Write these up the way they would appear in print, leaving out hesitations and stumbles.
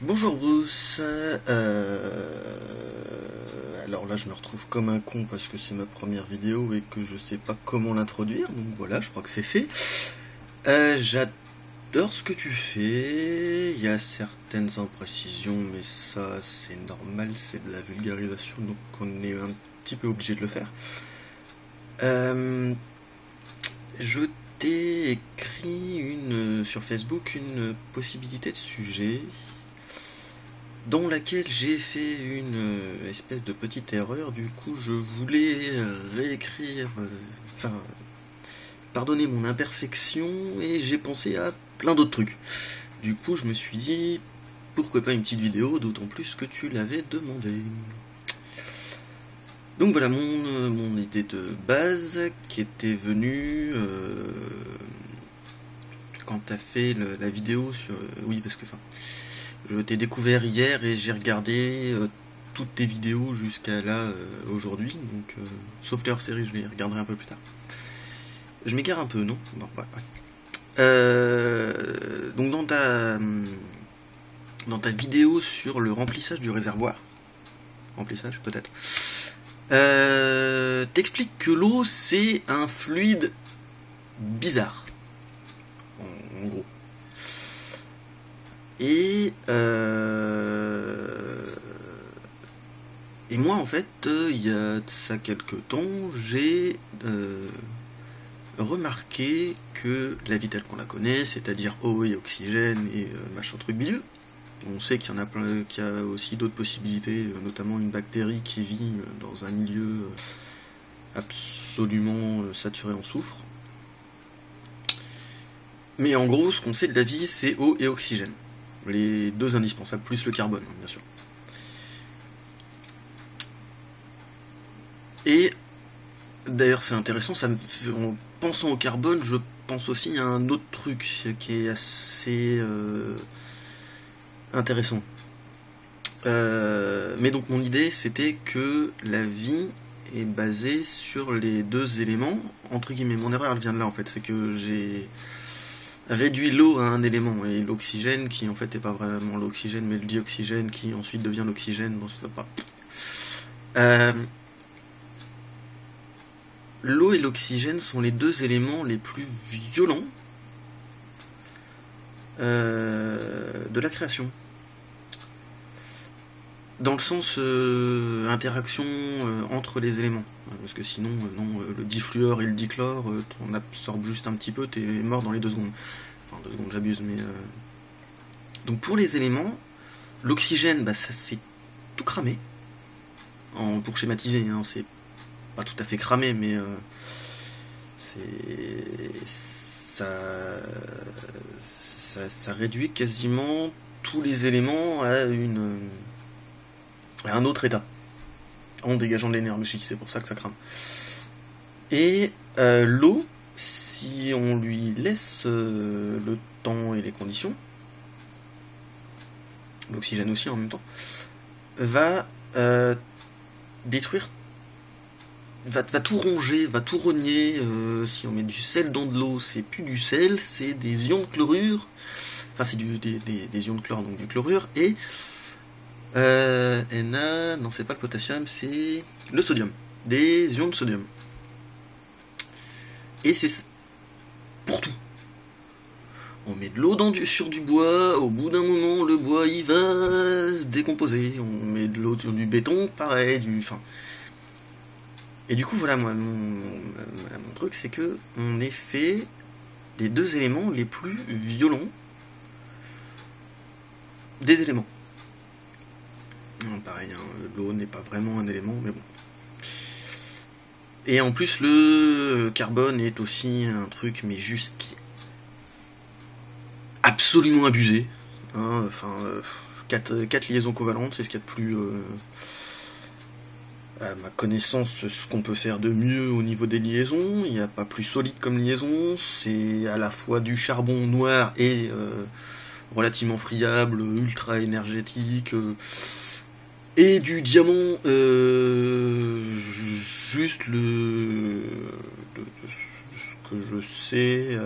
Bonjour Bruce, alors là je me retrouve comme un con parce que c'est ma première vidéo et que je sais pas comment l'introduire, donc voilà, je crois que c'est fait. J'adore ce que tu fais, il y a certaines imprécisions mais ça c'est normal, c'est de la vulgarisation donc on est un petit peu obligé de le faire. Je t'ai écrit sur Facebook une possibilité de sujet dans laquelle j'ai fait une espèce de petite erreur. Du coup, je voulais réécrire, enfin, pardonner mon imperfection, et j'ai pensé à plein d'autres trucs. Du coup, je me suis dit, pourquoi pas une petite vidéo, d'autant plus que tu l'avais demandé. Donc voilà mon idée de base qui était venue quand t'as fait la vidéo sur... oui, parce que enfin, je t'ai découvert hier et j'ai regardé toutes tes vidéos jusqu'à là aujourd'hui, donc sauf les hors-série, je les regarderai un peu plus tard. Je m'égare un peu, non? Bon, ouais. Donc dans ta vidéo sur le remplissage du réservoir, remplissage peut-être, t'expliques que l'eau c'est un fluide bizarre, en gros. Et moi en fait, il y a ça quelques temps, j'ai remarqué que la vie telle qu'on la connaît, c'est-à-dire eau et oxygène et machin truc bidule, on sait qu'il y en a plein, qu'il y a aussi d'autres possibilités, notamment une bactérie qui vit dans un milieu absolument saturé en soufre. Mais en gros, ce qu'on sait de la vie, c'est eau et oxygène. Les deux indispensables, plus le carbone, bien sûr. Et d'ailleurs, c'est intéressant, en pensant au carbone, je pense aussi à un autre truc qui est assez intéressant. Mais donc mon idée, c'était que la vie est basée sur les deux éléments, entre guillemets. Mon erreur, elle vient de là, en fait. C'est que j'ai réduit l'eau à un élément, et l'oxygène, qui en fait n'est pas vraiment l'oxygène, mais le dioxygène, qui ensuite devient l'oxygène. Bon, ça pas. L'eau et l'oxygène sont les deux éléments les plus violents de la création. Dans le sens interaction entre les éléments. Parce que sinon, non, le difluor et le dichlore, on absorbe juste un petit peu, t'es mort dans les 2 secondes. Enfin, 2 secondes, j'abuse, mais... Donc pour les éléments, l'oxygène, bah, ça fait tout cramer. Pour schématiser, hein, c'est pas tout à fait cramé, mais ça réduit quasiment tous les éléments à un autre état, en dégageant de l'énergie, c'est pour ça que ça crame. Et l'eau, si on lui laisse le temps et les conditions, l'oxygène aussi en même temps, va détruire, va tout ronger, va tout rogner. Si on met du sel dans de l'eau, c'est plus du sel, c'est des ions de chlorure, enfin c'est des ions de chlore, donc du chlorure, et non, c'est pas le potassium, c'est le sodium. Des ions de sodium. Et c'est pour tout. On met de l'eau sur du bois, au bout d'un moment, le bois il va se décomposer. On met de l'eau sur du béton, pareil, Et du coup, voilà, moi, mon truc, c'est que on est fait des deux éléments les plus violents des éléments. Pareil, hein, l'eau n'est pas vraiment un élément, mais bon. Et en plus, le carbone est aussi un truc, mais juste qui est absolument abusé. Hein, enfin, 4 liaisons covalentes, c'est ce qu'il y a de plus, à ma connaissance, ce qu'on peut faire de mieux au niveau des liaisons. Il n'y a pas plus solide comme liaison. C'est à la fois du charbon noir et relativement friable, ultra énergétique. Et du diamant, juste de ce que je sais,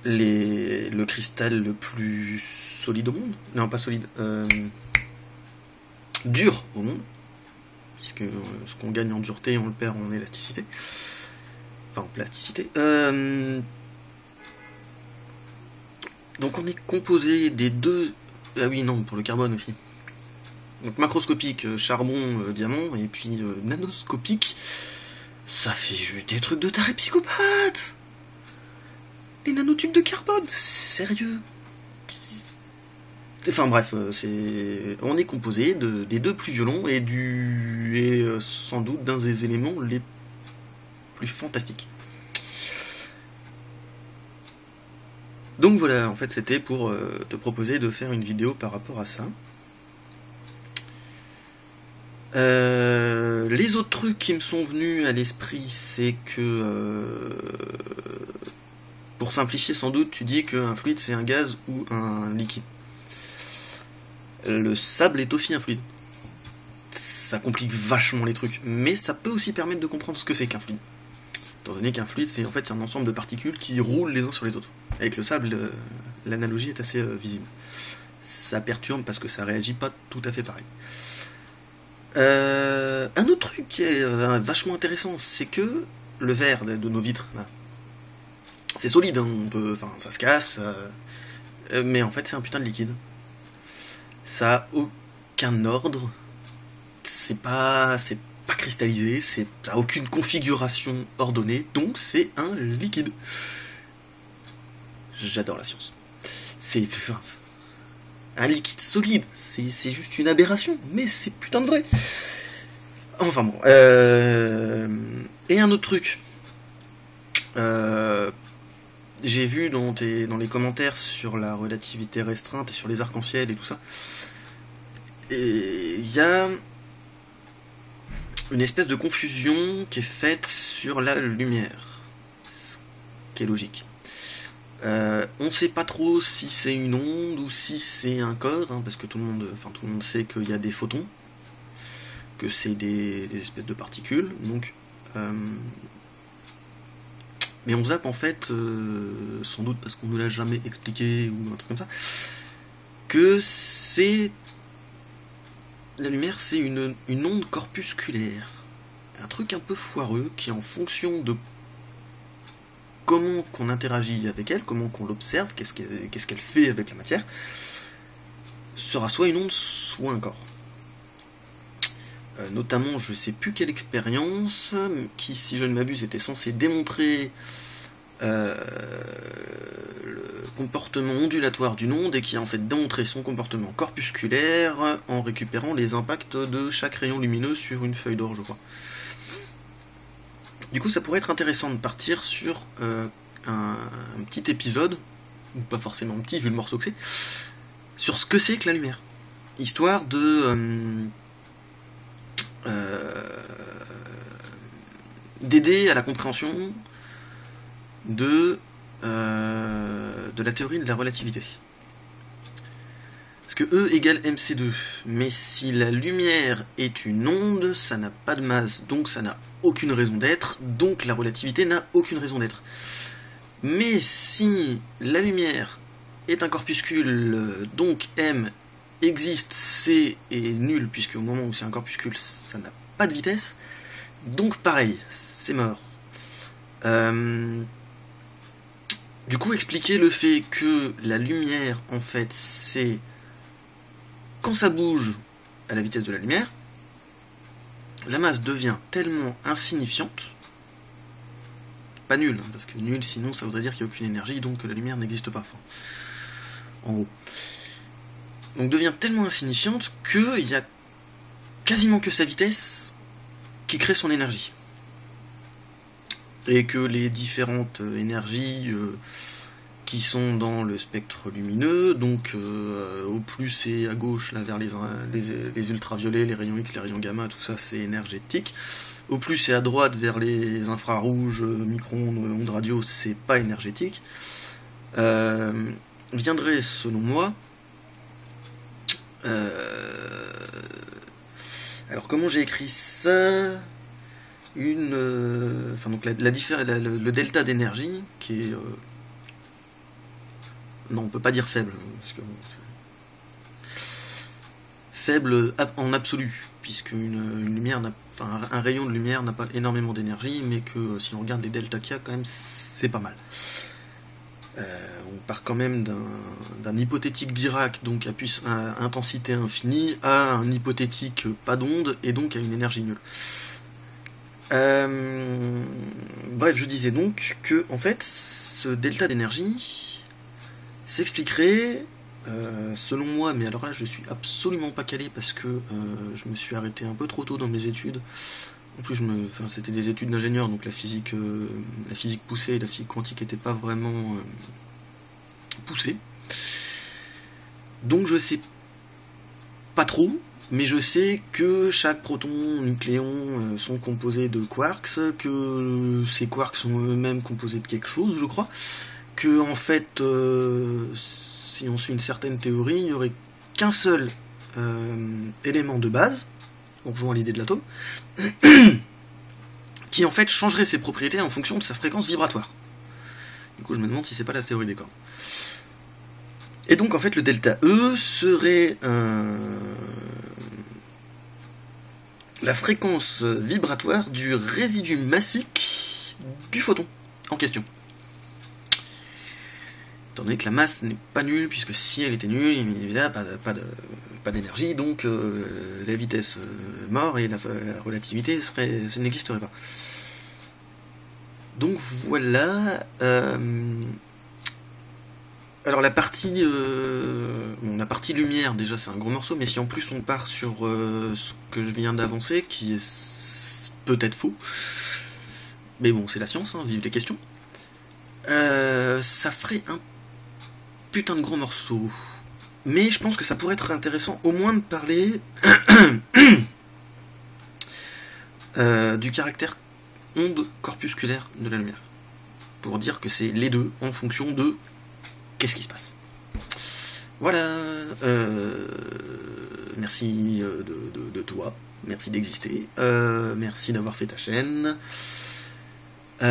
le cristal le plus solide au monde. Non, pas solide. Dur au monde. Puisque ce qu'on gagne en dureté, on le perd en élasticité. Enfin, en plasticité. Donc on est composé des deux... Ah oui, non, pour le carbone aussi. Donc macroscopique, charbon, diamant, et puis nanoscopique, ça fait juste des trucs de taré psychopathe. Les nanotubes de carbone, sérieux. Enfin bref, on est composé des deux plus violents et sans doute d'un des éléments les plus fantastiques. Donc voilà, en fait c'était pour te proposer de faire une vidéo par rapport à ça. Les autres trucs qui me sont venus à l'esprit, c'est que, pour simplifier sans doute, tu dis qu'un fluide c'est un gaz ou un liquide. Le sable est aussi un fluide. Ça complique vachement les trucs, mais ça peut aussi permettre de comprendre ce que c'est qu'un fluide. Étant donné qu'un fluide c'est en fait un ensemble de particules qui roulent les uns sur les autres. Avec le sable, l'analogie est assez visible. Ça perturbe parce que ça réagit pas tout à fait pareil. Un autre truc qui est vachement intéressant, c'est que le verre de nos vitres, là, c'est solide, hein, ça se casse, mais en fait c'est un putain de liquide. Ça a aucun ordre, c'est pas cristallisé, ça a aucune configuration ordonnée, donc c'est un liquide. J'adore la science. C'est un liquide solide, c'est juste une aberration, mais c'est putain de vrai. Enfin bon. Et un autre truc. J'ai vu dans les commentaires sur la relativité restreinte et sur les arcs-en-ciel et tout ça. Et il y a une espèce de confusion qui est faite sur la lumière. Ce qui est logique. On ne sait pas trop si c'est une onde ou si c'est un corps, hein, parce que tout le monde sait qu'il y a des photons, que c'est des espèces de particules, donc mais on zappe en fait, sans doute parce qu'on ne nous l'a jamais expliqué ou un truc comme ça, que la lumière c'est une onde corpusculaire, un truc un peu foireux qui en fonction de comment qu'on interagit avec elle, comment qu'on l'observe, qu'est-ce qu'elle fait avec la matière, sera soit une onde, soit un corps. Notamment, je sais plus quelle expérience, qui, si je ne m'abuse, était censée démontrer le comportement ondulatoire d'une onde, et qui a en fait démontré son comportement corpusculaire en récupérant les impacts de chaque rayon lumineux sur une feuille d'or, je crois. Du coup, ça pourrait être intéressant de partir sur un petit épisode, ou pas forcément petit vu le morceau que c'est, sur ce que c'est que la lumière. Histoire d'aider à la compréhension de la théorie de la relativité. Parce que E égale mc2, mais si la lumière est une onde, ça n'a pas de masse, donc ça n'a aucune raison d'être, donc la relativité n'a aucune raison d'être. Mais si la lumière est un corpuscule, donc M existe, C est nul, puisque au moment où c'est un corpuscule, ça n'a pas de vitesse, donc pareil, c'est mort. Du coup, expliquer le fait que la lumière, en fait, c'est quand ça bouge à la vitesse de la lumière, la masse devient tellement insignifiante, pas nulle, parce que nul, sinon ça voudrait dire qu'il n'y a aucune énergie, donc que la lumière n'existe pas, enfin, en gros. Donc devient tellement insignifiante qu'il y a quasiment que sa vitesse qui crée son énergie. Et que les différentes énergies qui sont dans le spectre lumineux, donc au plus c'est à gauche, là vers les ultraviolets, les rayons X, les rayons gamma, tout ça c'est énergétique. Au plus c'est à droite vers les infrarouges, micro-ondes, ondes radio, c'est pas énergétique. Viendrait selon moi. Alors comment j'ai écrit ça? Donc le delta d'énergie qui est Non, on peut pas dire faible, parce que faible en absolu, puisque une lumière, enfin un rayon de lumière n'a pas énormément d'énergie, mais que si on regarde les deltas qu'il y a, quand même, c'est pas mal. On part quand même d'un hypothétique Dirac, donc à intensité infinie, à un hypothétique pas d'onde, et donc à une énergie nulle. Bref, je disais donc que, en fait, ce delta d'énergie s'expliquerait, selon moi, mais alors là je suis absolument pas calé parce que je me suis arrêté un peu trop tôt dans mes études. En plus, c'était des études d'ingénieur, donc la physique poussée et la physique quantique n'étaient pas vraiment poussées. Donc je sais pas trop, mais je sais que chaque proton, nucléon sont composés de quarks, que ces quarks sont eux-mêmes composés de quelque chose, je crois, que en fait, si on suit une certaine théorie, il n'y aurait qu'un seul élément de base, on rejoint l'idée de l'atome, qui en fait changerait ses propriétés en fonction de sa fréquence vibratoire. Du coup, je me demande si c'est pas la théorie des cordes. Et donc, en fait, le delta E serait la fréquence vibratoire du résidu massique du photon en question. Étant donné que la masse n'est pas nulle, puisque si elle était nulle, il n'y a pas d'énergie, donc la vitesse mort et la relativité n'existerait pas. Donc voilà. Alors la partie lumière, déjà c'est un gros morceau, mais si en plus on part sur ce que je viens d'avancer, qui est peut-être faux, mais bon c'est la science, hein, vive les questions, ça ferait un putain de gros morceau. Mais je pense que ça pourrait être intéressant au moins de parler du caractère onde corpusculaire de la lumière. Pour dire que c'est les deux en fonction de qu'est-ce qui se passe. Voilà. Merci de toi. Merci d'exister. Merci d'avoir fait ta chaîne. Et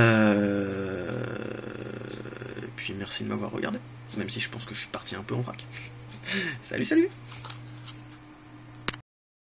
puis merci de m'avoir regardé. Même si je pense que je suis parti un peu en vrac. Salut, salut!